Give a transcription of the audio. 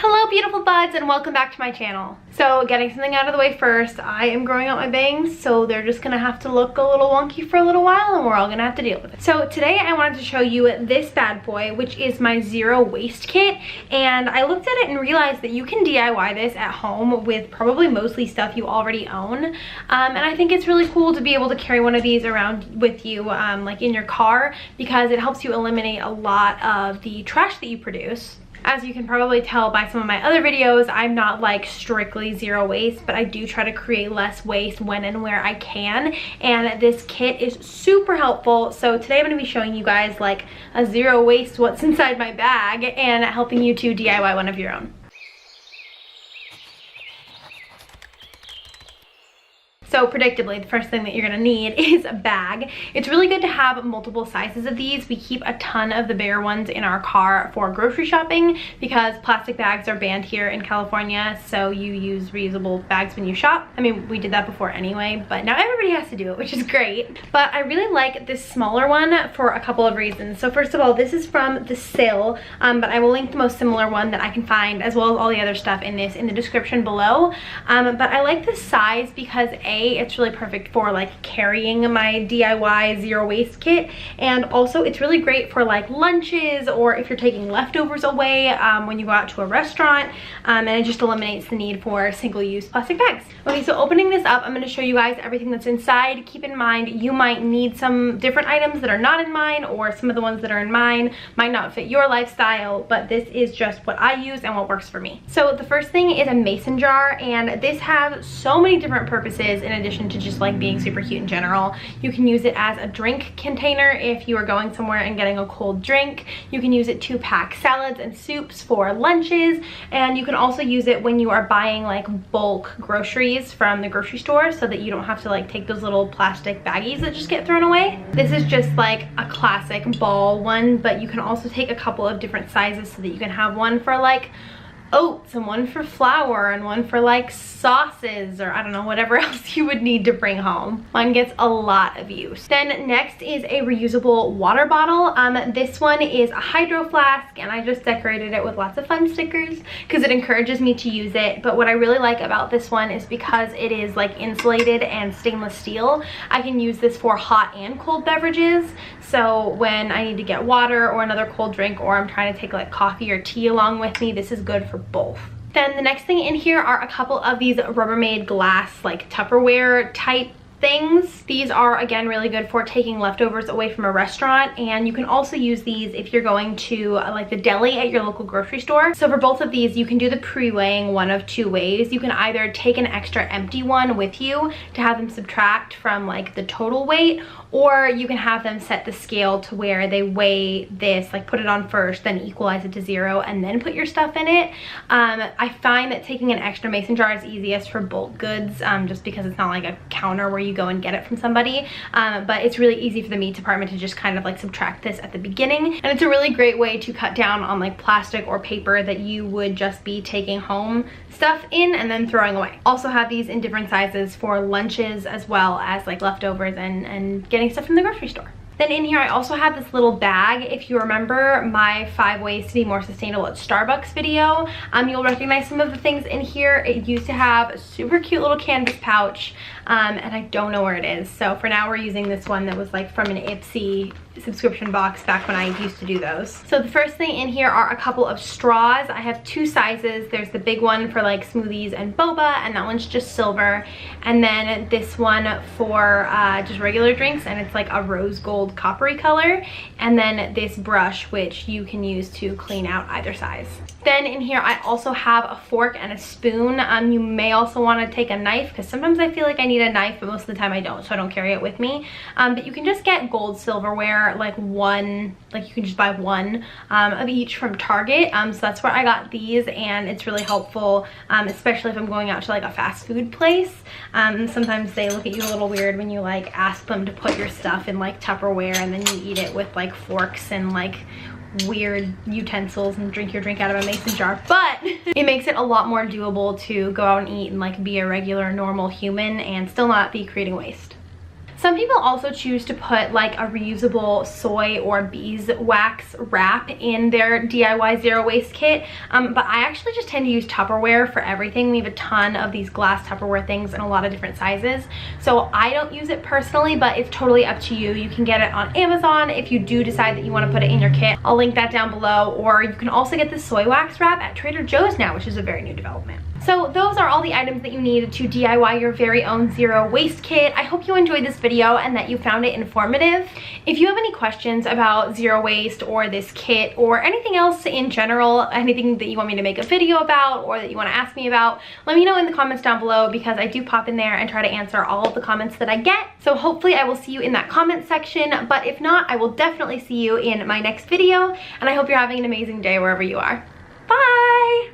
Hello beautiful buds and welcome back to my channel. So getting something out of the way first, I am growing out my bangs, so they're just gonna have to look a little wonky for a little while and we're all gonna have to deal with it. So today I wanted to show you this bad boy, which is my zero waste kit, and I looked at it and realized that you can DIY this at home with probably mostly stuff you already own, and I think it's really cool to be able to carry one of these around with you like in your car, because it helps you eliminate a lot of the trash that you produce. As you can probably tell by some of my other videos, I'm not like strictly zero waste, but I do try to create less waste when and where I can, and this kit is super helpful. So today I'm going to be showing you guys like a zero waste what's inside my bag and helping you to DIY one of your own. So predictably, the first thing that you're gonna need is a bag. It's really good to have multiple sizes of these. We keep a ton of the bigger ones in our car for grocery shopping because plastic bags are banned here in California, so you use reusable bags when you shop. I mean, we did that before anyway, but now everybody has to do it, which is great. But I really like this smaller one for a couple of reasons. So first of all, this is from the sale, but I will link the most similar one that I can find, as well as all the other stuff in this, in the description below. But I like this size because it's really perfect for like carrying my DIY zero waste kit, and also it's really great for like lunches or if you're taking leftovers away when you go out to a restaurant, and it just eliminates the need for single-use plastic bags. Okay, so opening this up, I'm going to show you guys everything that's inside. Keep in mind you might need some different items that are not in mine, or some of the ones that are in mine might not fit your lifestyle, but this is just what I use and what works for me. So the first thing is a mason jar, and this has so many different purposes in addition to just like being super cute in general. You can use it as a drink container if you are going somewhere and getting a cold drink. You can use it to pack salads and soups for lunches, and you can also use it when you are buying like bulk groceries from the grocery store, so that you don't have to like take those little plastic baggies that just get thrown away. This is just like a classic ball one, but you can also take a couple of different sizes so that you can have one for like oats and one for flour and one for like sauces, or I don't know, whatever else you would need to bring home. Mine gets a lot of use. Then next is a reusable water bottle. This one is a hydro flask, and I just decorated it with lots of fun stickers because it encourages me to use it. But what I really like about this one is because it is like insulated and stainless steel, I can use this for hot and cold beverages. So when I need to get water or another cold drink, or I'm trying to take like coffee or tea along with me, this is good for both. Then the next thing in here are a couple of these Rubbermaid glass like Tupperware type things. These are again really good for taking leftovers away from a restaurant, and you can also use these if you're going to like the deli at your local grocery store. So for both of these, you can do the pre-weighing one of two ways. You can either take an extra empty one with you to have them subtract from like the total weight, or you can have them set the scale to where they weigh this, like put it on first, then equalize it to 0, and then put your stuff in it. I find that taking an extra mason jar is easiest for bulk goods, just because it's not like a counter where you go and get it from somebody, but it's really easy for the meat department to just kind of like subtract this at the beginning, and it's a really great way to cut down on like plastic or paper that you would just be taking home stuff in and then throwing away. Also have these in different sizes for lunches as well as like leftovers and getting stuff from the grocery store. Then in here I also have this little bag. If you remember my 5 ways to be more sustainable at Starbucks video, you'll recognize some of the things in here. It used to have a super cute little canvas pouch, and I don't know where it is. So for now we're using this one that was like from an Ipsy subscription box back when I used to do those. So the first thing in here are a couple of straws. I have 2 sizes. There's the big one for like smoothies and boba, and that one's just silver, and then this one for just regular drinks, and it's like a rose gold coppery color, and then this brush which you can use to clean out either size. Then in here I also have a fork and a spoon. You may also want to take a knife, because sometimes I feel like I need a knife, but most of the time I don't, so I don't carry it with me. But you can just get gold silverware, like one, like you can just buy one of each from Target. So that's where I got these, and it's really helpful, especially if I'm going out to like a fast food place. Sometimes they look at you a little weird when you like ask them to put your stuff in like Tupperware and then you eat it with like forks and like weird utensils and drink your drink out of a mason jar, but it makes it a lot more doable to go out and eat and like be a regular normal human and still not be creating waste. Some people also choose to put like a reusable soy or beeswax wrap in their DIY zero waste kit, but I actually just tend to use Tupperware for everything. We have a ton of these glass Tupperware things in a lot of different sizes, so I don't use it personally, but it's totally up to you. You can get it on Amazon if you do decide that you want to put it in your kit. I'll link that down below, or you can also get the soy wax wrap at Trader Joe's now, which is a very new development. So those are all the items that you need to DIY your very own zero waste kit. I hope you enjoyed this video and that you found it informative. If you have any questions about zero waste or this kit or anything else in general, anything that you want me to make a video about or that you want to ask me about, let me know in the comments down below, because I do pop in there and try to answer all of the comments that I get. So hopefully I will see you in that comment section, but if not, I will definitely see you in my next video, and I hope you're having an amazing day wherever you are. Bye!